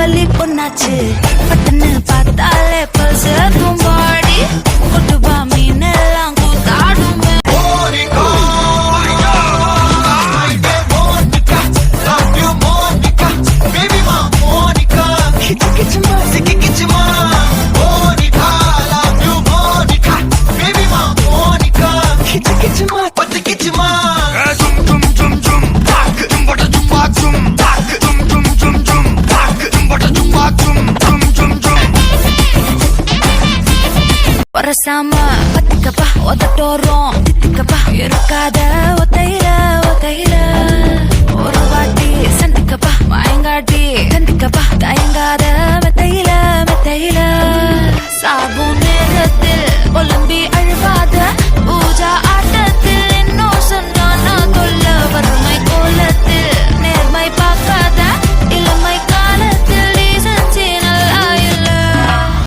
பாகுபலி பொண்ணாச்சு பட்டுன்னு பார்த்தாலே பல்ஸ் தும்பாடி கொட்டுபா மீன் எல்லாம் கூத்தாடும் வரசாம பத்திக்கப்பா உதட்டோரம் தித்திக்கப்பா இருக்காத ஒத்தையில ஒரு வாட்டி சந்திக்கப்பா